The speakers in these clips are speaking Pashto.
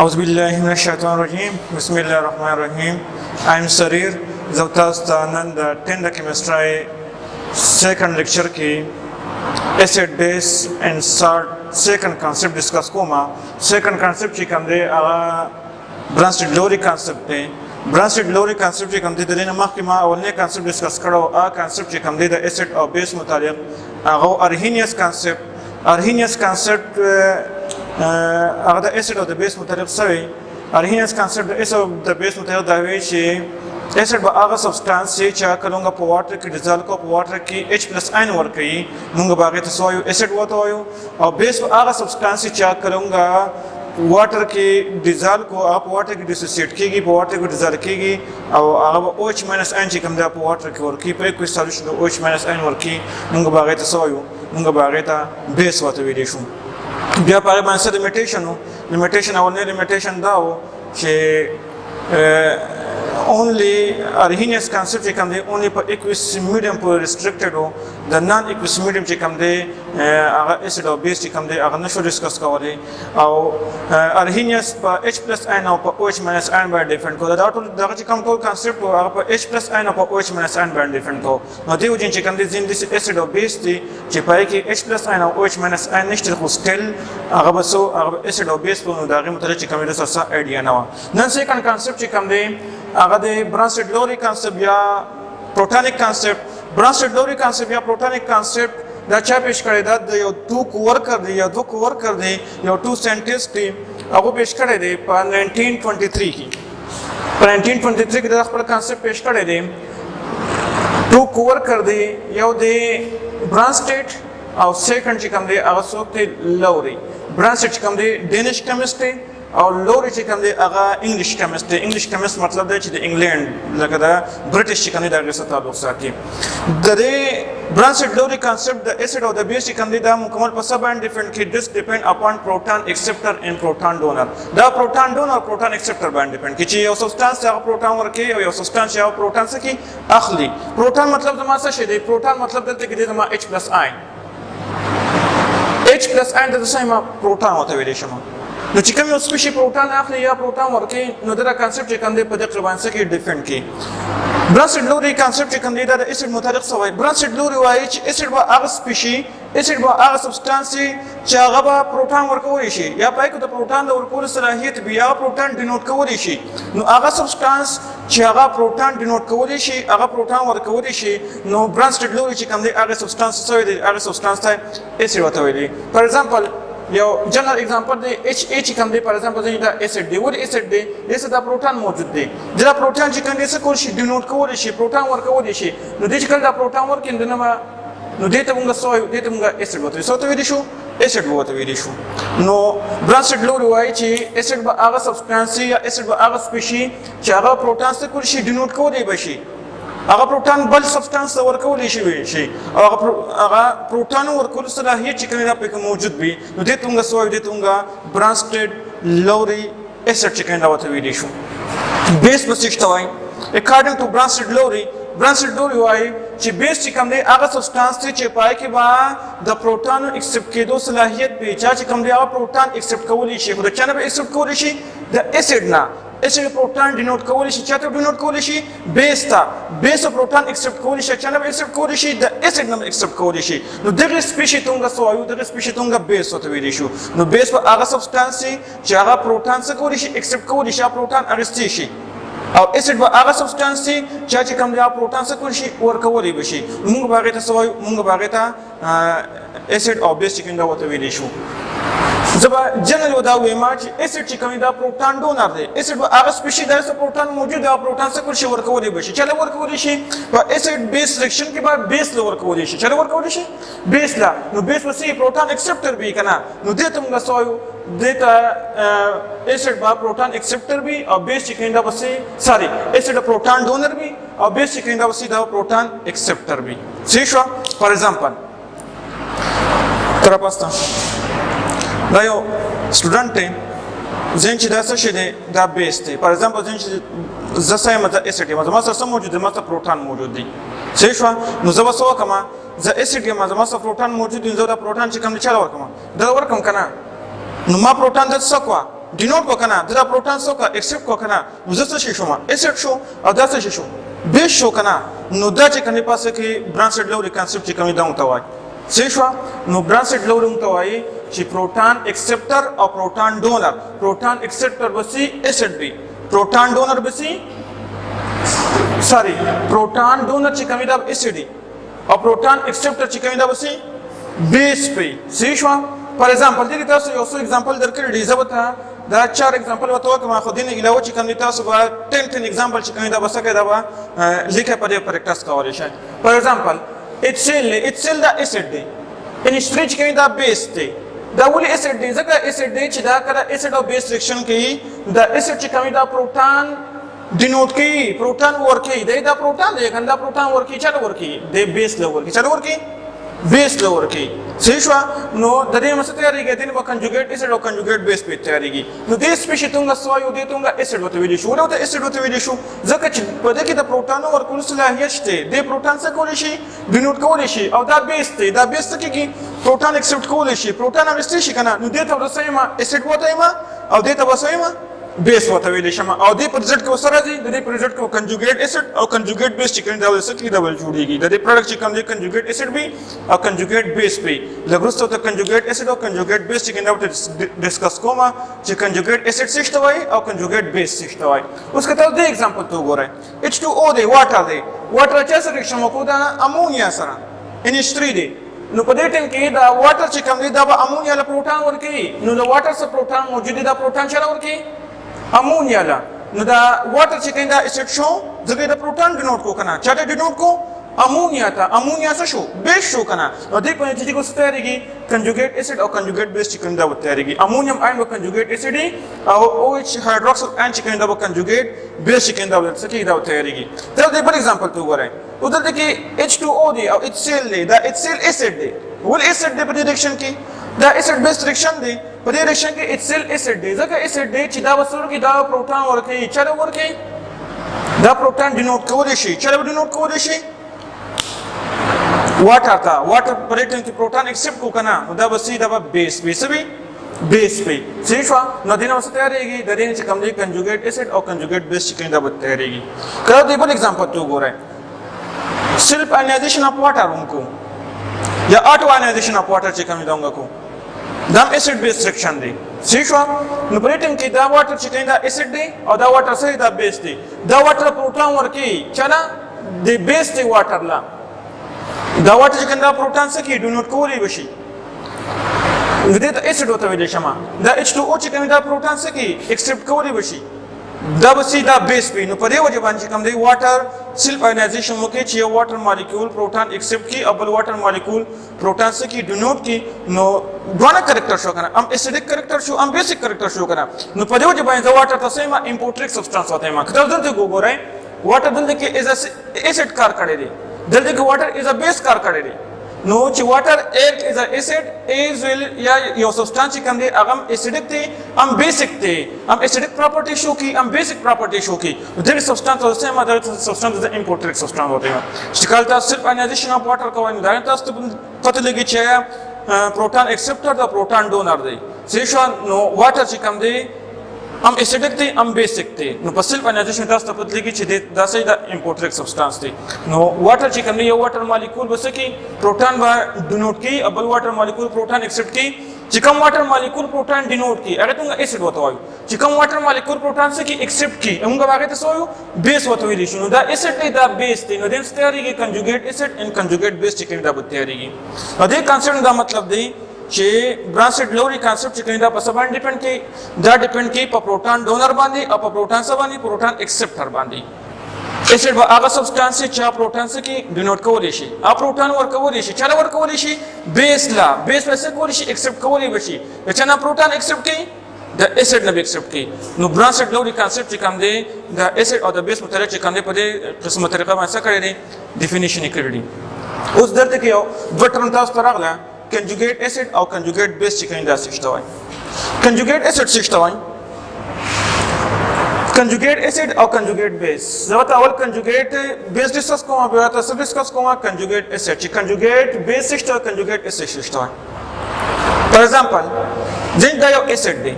أعوذ بالله من الشيطان الرجيم بسم الله الرحمن الرحيم I'm Sarir Zavtastan the 10th chemistry second lecture की acid base and salt second concept discuss कोमा second concept ची कम दे Bronsted Lowery concept है Bronsted Lowery concept ची कम दे दरेना माह की माह अवलने concept discuss करो concept ची कम दे the acid और base मुतालिक Arrhenius concept هذا acid of the base متعلق سوي Arrhenius concept the acid of the base متعلق داوي شيء acid بآغا substance से चाह करूँगा po water की dissolve को po water की H+N वर्क की नूँगा बागे तो सोयो acid वो तो आयो और base बआगा substance से चाह करूँगा water की dissolve को आप water की dissociate कीगी po water को dissolve कीगी और आगा OH-N चिकम दे po water की वर्क की पे कोई solution को OH-N वर्क की नूँगा बागे तो सोयो नूँगा बागे तो base वो तो विदेशू بیا پاره باندې limitation اولنی limitation دا و چې only Arrhenius concept چې کوم دی only په aqueous medium په restricted و د non aqueous medium چې کوم دی هغه acid او base چې کوم دی هغه نشو ډیسکس کولای او Arrhenius په H+N او په OH- باندې ډیفرنٹ کو دا ټول دغه چې کوم ټول concept هغه په H+N او په OH- باندې ډیفرنٹ کو نو دی وجه چې کوم دی زین دي acid او base دي چې پای کې H+N او OH- نشته خو still هغه بسو هغه acid او base په نو دغه متعلق چې کوم دی سره اډیا نه و نن second concept چې کوم دی هغه د Bronsted Lowery concept یا protonic concept Bronsted Lowery concept یا protonic concept دا چا پیش کړی دا د یو ټوک ورکر دی یا دوک ورکر دی یو ټو ساينټیسټ دی هغه پیش کړی دی په 1923 کې په 1923 کې دا خپل کانسپټ پیش کړی دی ټوک ورکر دی یو دی Bronsted او سیکنډ چې کوم دی هغه څوک دی Lowery Bronsted چې کوم دی ډینش کیمسټ دی او Lowery چې کوم دی هغه انګلیش کیمسټ دی انګلیش کیمسټ مطلب دی چې د انګلند لکه دا برټش چې کوم دی دغه سره تعلق ساتي د دې Bronsted Lowery concept the acid or the base چې کوم دی دا مکمل په سب باندې ډیفرنٹ کې this depend upon proton acceptor and proton donor دا proton donor او proton acceptor باندې ډیپند کی چې یو سبستانس هغه پروټون ورکي او یو سبستانس هغه پروټون سکی اخلي پروټون مطلب زما څه شي دی پروټون مطلب دلته کې دی زما H+I د څه ما پروټون وته ویل شم نو چې کوم یو سپیشي پروټون اخلي یا پروټون ورکي نو دا کانسپټ چې کوم دی په دغه باندې کې ډیفرنٹ کی Bronsted Lowery concept چې کوم دی دا د اسید متعلق سوای Bronsted Lowery وایي چې اسید به هغه سپیشي اسید به هغه سبستانس چې هغه به پروټون ورکولی شي یا پای کې د پروټون د ورکول صلاحیت بیا پروټون ډینوټ کولی شي نو هغه سبستانس چې هغه پروټون ډینوټ کولی شي هغه پروټون ورکولی شي نو Bronsted Lowery چې کوم دی هغه سبستانس سوی دی هغه سبستانس ته اسید وته ویلي فار ایگزامپل یو جنرال ایگزامپل دی HA چې کوم دی فار ایگزامپل دا اسید دی ور اسید دی دغه دا پروټون موجود دی دا پروټون چې کوم دی څه کول شي ډینوټ کول شي پروټون ورکول شي نو د چې کله دا پروټون ورکیند نو دې ته موږ سوې دې ته موږ اسید وته سو ته ویل شو اسید وته ویل شو نو Bronsted Lowery وایي چې اسید به هغه سبستانس یا اسید به هغه سپیشي چې هغه پروټون څه کول شي ډینوټ کولای بشي هغه پروټون بل سبستانس ورکول شي او هغه پروټون ورکول صلاحیت چې کومه په موجود وي نو دې څنګه سوې دې څنګه Bronsted Lowery acid چې کومه وته ویل شو بیس پسیشته وای according to Bronsted Lowery وایي چې بیس چې کوم دی هغه سبستانس چې پای کې با د پروټون ایکسپټ کېدو صلاحیت به چې کوم دی هغه پروټون ایکسپټ کولی شي خو چا نه به ایکسپټ کولی شي د اسید نه اسید پروټون ډینوټ کولی شي چاته ډینوټ کولی شي بیس ته بیس پروټون ایکسپټ کولی شي چا نه به ایکسپټ کولی شي د اسید نه ایکسپټ کولی شي نو دغه سپیشي څنګه سوایو دغه سپیشي څنګه بیس وته ویل شو نو بیس په هغه سبستانس چې هغه پروټون څه کولی شي ایکسپټ کولی شي پروټون اغستی شي او اسید به هغه سبستانس چې کوم دی پروټون څه کولی شي ورکولی بشي موږ باغې ته سوایو موږ باغې ته اسید او بیس څنګه وته ویل شو زبا جنرال ودا ویما چې اسید چې کوم دا پروټون ډونر دی اسید به هغه سپیشي دا پروټون موجود دی پروټون څه کولی شي ورکولی بشي چله ورکولی شي په اسید بیس ریاکشن کې به بیس له ورکولی شي چله ورکولی شي بیس لا نو بیس وسې پروټون ایکسپټر به کنه نو دې ته موږ سوایو دیتا اسید با پروټون ایکسپټر بھی او بیس چې کیندا وسې ساری اسید پروټون ډونر بھی او بیس چې کیندا وسې دا پروټون ایکسپټر بھی صحیح شو فار ایگزامپل تر پاستا دا یو سټوډنټ زین چې دا څه شي دی دا بیس دی فار ایگزامپل زین چې زسای مته اسید ما سره موجود دی ما سره پروټون موجود دی صحیح شو نو زما سو کما ز اسید ما سره پروټون موجود دی زه دا پروټون چې کوم چا ورکم دا ورکم کنه نو ما پروټون د څه کو denote کو کنه دا پروتان سو کا accept کو کنه وزت شي شو ما accept شو او دا څه شو base شو کنه نو دا چې کنه پاسه کې Bronsted Lowery concept چې کوم دا متوای څه شو نو Bronsted Lowery متوای چې پروتان acceptor او پروتان donor پروتان acceptor بسی acid بي پروتان donor بسی sorry پروتان donor چې کوم دا acid دي او پروتان acceptor چې کوم دا بسی base پي څه شو فار ایگزامپل دې تاسو یو څو ایگزامپل درکړی دی زبته دا 4 ایگزامپل وته کوم خو دینه علاوه چې کوم تاسو به 10 ایگزامپل چې کوم دا بسکه دا به لیکه په دې پریکټس کولای شئ فار ایگزامپل اټسل دا اسید دی ان سټریچ کوي دا بیس دی دا ولې اسید دی ځکه اسید دی چې دا کړه اسید او بیس ریاکشن کوي دا اسید چې کوم دا پروتان ډینوټ کوي پروتان ورکی دی دا پروتان دی کنده پروتان ورکی چا ورکی دی بیس لور کی چا ورکی بیس لور کی صحیح شو نو د دې مسته تیاریږي دین په کنجوګیټ اسید او کنجوګیټ بیس په تیاریږي نو دې سپیشي تونګه سوایو دې تونګه اسید وته ویل شو ورته اسید وته ویل شو ځکه چې په دې کې د پروتانو ورکول صلاحیت شته د پروتان څخه کول شي ډینوټ کول شي او دا بیس ته دا بیس ته کې پروتان ایکسپټ کول شي پروتان اغستې شي کنه نو دې ته ورسېما اسید وته ما او دې ته وسېما بیس وته ویل شم او دې پر ریزلټ کو سره دي د دې پر ریزلټ کو کنجوګیټ اسید او کنجوګیټ بیس چې کوم دا وسه ډبل جوړیږي د دې پروډکټ چې کوم دی کنجوګیټ اسید بي او کنجوګیټ بیس بي لګرسته ته کنجوګیټ اسید او کنجوګیټ بیس چې کوم دا ډیسکس کوما چې کنجوګیټ اسید څه وای او کنجوګیټ بیس څه وای اوس کته د ایگزامپل تو ګورئ H2O دی واټر دی واټر چې سره ریاکشن وکړو دا امونیا سره NH3 دی نو په دې ټیم کې دا واټر چې کوم دی دا به امونیا له پروتان ورکی نو د واټر سره پروتان موجود دی دا پروتان چره ورکی امونیا لا نو دا واټر چې کنده اسید شو ځکه دا پروتان ډینوټ کو کنه چاته ډینوټ کو امونیا ته امونیا څه شو بیس شو کنه نو دې په چې کو ستاريږي کنجوګیټ اسید او کنجوګیټ بیس چې کنده وتاريږي امونیم آین او کنجوګیټ اسید او OH هایدروکسل آین چې کنده و کنجوګیټ بیس چې کنده وتسکی دا وتاريږي دا دې پر ایگزامپل تو وره ودلته کې H2O دی او HCl دی دا HCl اسید دی ول اسید دی په دې ریاکشن کې دا اسید بیس ریاکشن دی په دې ریاکشن کې HCl اسید دی ځکه اسید دی چې دا وسور کې دا پروتان ورکه چره ورکه دا پروتان ډینوټ کول شي چره ډینوټ کول شي واټر کا واټر پریټن کې پروتان ایکسپټ کو کنه دا بسې دا بیس بیس وی بیس پی صحیح شو نو دینه وسه تیاریږي د دې چې کوم دی کنجوګیټ اسید او کنجوګیټ بیس چې کنده به تیاریږي کله دې بل ایگزامپل تو ګورئ سیلف آینایزیشن اف واټر انکو یا آټو آینایزیشن اف واټر چې کوم دونګه کو دا اسید بیس ریاکشن دی صحیح شو نو پریټن کې دا واټر چې کنده اسید دی او دا واټر سره دا بیس دی دا واټر پروتان ورکی چلا دی بیس دی واټر لا دا واټر چې کنده پروتان سره کې ډونوټ کولی وشي دې ته اسید وته ویل شمه دا H2O چې کوم دا پروتان سره کې ایکسپټ کولی وشي دا بسې دا بیس پی نو په دې وجه باندې کوم دی واټر سیلف آینایزیشن وکړي چې یو واټر مالیکول پروتان ایکسپټ کی او بل واټر مالیکول پروتان سره کې ډونوټ کی نو دوه کریکټر شو کنه ام اسیډیک کریکټر شو ام بیسیک کریکټر شو کنه نو په دې وجه باندې دا واټر تاسو ما امپورټریک سبسټانس وته ما کله دلته وګورئ واټر دلته کې از اسید کار کړی دی دلته کې واټر از ا بیس کار کړی دی نو چې واټر ایک از ا اسید از ویل یا یو سبسټانس کوم دی هغه اسیډیک دی ام بیسیک دی ام اسیډیک پراپرټی شو کی ام بیسیک پراپرټی شو کی دغه سبسټانس اوسه ما دغه سبسټانس د امپورټریک سبسټانس وته چې کله تاسو سیلف آینایزیشن اف واټر کوئ نو دا تاسو ته پته لګی چې پروتان ایکسپټر دا پروتان ډونر دی صحیح شو نو واټر چې کوم دی ام اسیډیک دی ام بیسیک دی نو په سیلف آینایزیشن تاسو ته پته لګی چې دا صحیح د امپورټریک سبسټانس دی نو واټر چې کوم دی یو واټر مالیکول وسکی پروتان با ډونوټ کی او بل واټر مالیکول پروتان ایکسپټ کی چې کوم واټر مالیکول پروتان ډینوټ کی هغه ته اسید وته وایو چې کوم واټر مالیکول پروتان سره کی ایکسپټ کی موږ هغه ته سوایو بیس وته ویل شو نو دا اسید دی دا بیس دی نو دین ستاريږي کنجوګیټ اسید ان کنجوګیټ بیس چې کوم دا بتیاریږي نو دې کانسپټ دا مطلب دی چې Bronsted Lowery concept چې کنده په سبان ډیپند کی دا ډیپند کی په پروتان ډونر باندې او په پروتان سره باندې پروتان ایکسپټر باندې اسید به هغه سبسټانس چې پروتان سره کی ډینوټ کولی شي ا پروتان ورکولی شي چا ورکولی شي بیس لا بیس وسه کولی شي ایکسپټ کولی وشي چې نه پروتان ایکسپټ کی د اسید نه ایکسپټ کی نو Bronsted Lowery concept چې کوم دی د اسید او د بیس مترجم چې کوم دی په دې قسمه طریقه باندې څه کړی دی ډیفینیشن یې کړی دی اوس درته کې یو دوه ټرم تاسو ته راغله conjugate acid او conjugate base چې کوم دا څه وایي conjugate acid څه وایي conjugate acid او conjugate base زه ته اول conjugate base ډیسکس کوم بیا تاسو ډیسکس کوم conjugate acid چې conjugate base څه conjugate acid څه وایي for example ځین دا یو acid دی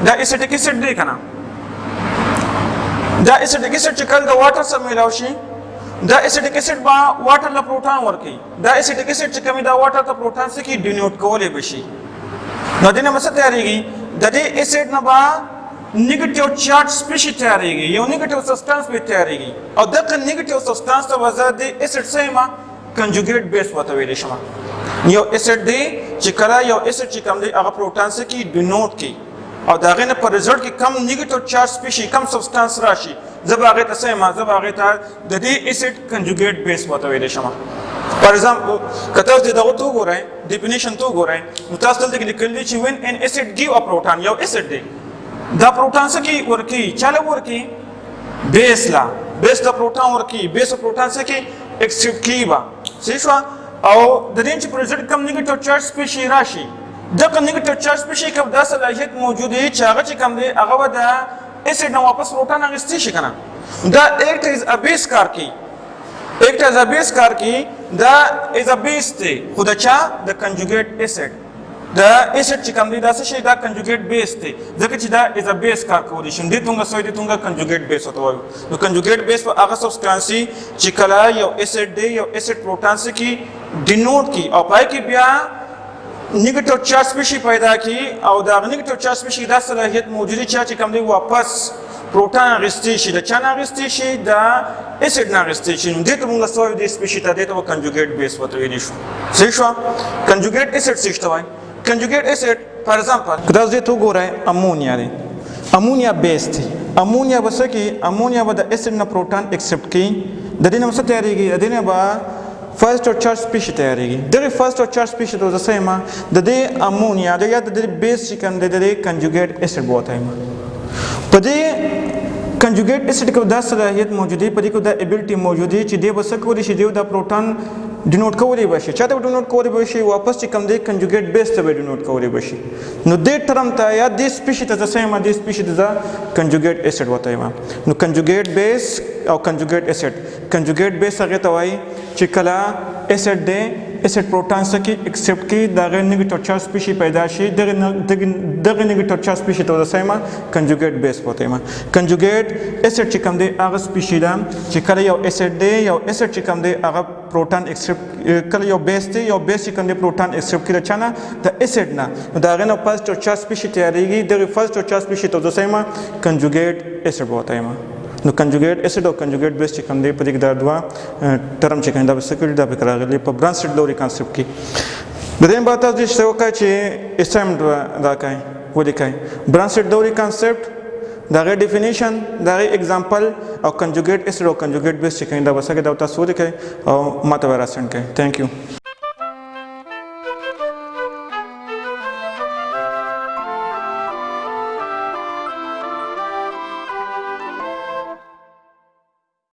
دا اسیټیک اسید دی کنه دا اسیټیک اسید چې کله د واټر سره ملاو شي دا اسیټیک اسید با واټر له پروټون ورکي دا اسیټیک اسید چې کومي دا واټر ته پروټون سره کې ډینوټ کولای بشي نو دینه مسله تیاریږي د دې اسید نه با نیگیټیو چارج سپیشي تیاریږي یو نیگیټیو سبستانس به تیاریږي او دغه نیگیټیو سبستانس ته وزه د اسید سیمه کنجوګیټ بیس وته ویل شي یو اسید دی چې کله یو اسید چې کوم دی هغه پروټون سره کې ډینوټ کی او دا غنه پر رزلټ کې کم نیگیټیو چارج سپیشي کم سبستانس راشي زبا هغه ته سیمه زبا هغه ته د دې اسید کنجوګیټ بیس وته ویل شي For example, کته دې دا تو ګورئ ډیفینیشن تو ګورئ نو تاسو ته لیکل دي چې when an acid give a proton یو اسید دی دا پروټون څه کې ورکی چاله ورکی بیس لا بیس د پروټون ورکی بیس پروټون څه کې ایکسپټ کیبا صحیح شو او د دې چې پرزنټ کم نیگیټیو چارج سپیشي راشي دغه نیگیټیو چارج سپیشي کوم د صلاحیت موجود دی چې هغه چې کم دی هغه د اسید نو واپس پروټون اغستې شي کنه دا ایکټ از ا بیس کار کی ایکټ از ا بیس کار کی دا از ا بیس دی خدا چا د کنجوګیټ اسید دا اسید چې کوم دی دا څه شي دا کنجوګیټ بیس دی ځکه چې دا از ا بیس کار کولی شي دې څنګه سوی دې څنګه کنجوګیټ بیس وته وایو نو کنجوګیټ بیس په هغه سبستانسي چې کله یو اسید دی یو اسید پروټون سره کې ډینوټ کی او پای کې بیا نیگیټیو چارج سپیشي پیدا کی او دا نیگیټیو چارج سپیشي دا صلاحیت موجودی چې کوم دی واپس پروټون اغستې شي د چا نه اغستې شي دا اسید نه اغستې شي دې ته موږ سوی دې سپیشي ته دې ته کنجوګیټ بیس وته ویل شو صحیح شو کنجوګیټ اسید څه شته وای Conjugate acid, for example, کدا زه تو ګورای امونیا دی امونیا بیس دی امونیا وسکی امونیا به د اسید نه پروټون ایکسپټ کی د دې نه څه تیاریږي د دې نه با فرست اور چارج سپیشي تیاریږي دغه فرست اور چارج سپیشي ته ځسه ما د دې امونیا د یا د بیس چې کوم د دې کنجوګیټ اسید بوته ما په دې کنجوګیټ اسید کو د صلاحیت موجودي په دې کو د ابیلټي موجودي چې د وسکو دي چې د پروټون ډینوټ کولی بشي چاته ډینوټ کولی بشي واپس چې کوم دی کنجوګیټ بیس ته ډینوټ کولی بشي نو دې ټرم ته یا دې سپیشي ته ځسه ما دې سپیشي ته کنجوګیټ اسید وته ما نو کنجوګیټ بیس او کنجوګیټ اسید کنجوګیټ بیس هغه ته وایي چې کله اسید دی اسید پروټون سره کې ایکسپټ کی دغه نیگیټیو چارج سپیشي پیدا شي دغه نیگیټیو چارج سپیشي ته ځسه ما کنجوګیټ بیس وته ما کنجوګیټ اسید چې کوم دی هغه سپیشي ده چې کله یو اسید دی یو اسید چې کوم دی هغه پروټون ایکسپټ کله یو بیس دی یو بیس چې کوم دی پروټون ایکسپټ کړي چانه د اسید نه دغه نه فرست اور چارج سپیشي تیاریږي دغه فرست اور چارج سپیشي ته ځسه ما کنجوګیټ اسید وته ما نو کنجوګیټ اسید او کنجوګیټ بیس چې کوم دی په دې کې دا دوا ټرم چې کوم دا سکیورټي دا به راغلي په برانسټ لوري کانسپټ کې د دې په تاسو چې وکړي چې اسم دا کوي ولیکای برانسټ لوري کانسپټ دا غي ډیفینیشن دا غي اگزامپل او کنجوګیټ اسید او کنجوګیټ بیس چې کوم دا وسګه دا تاسو ولیکای او ماته ورسند کړئ ثانک یو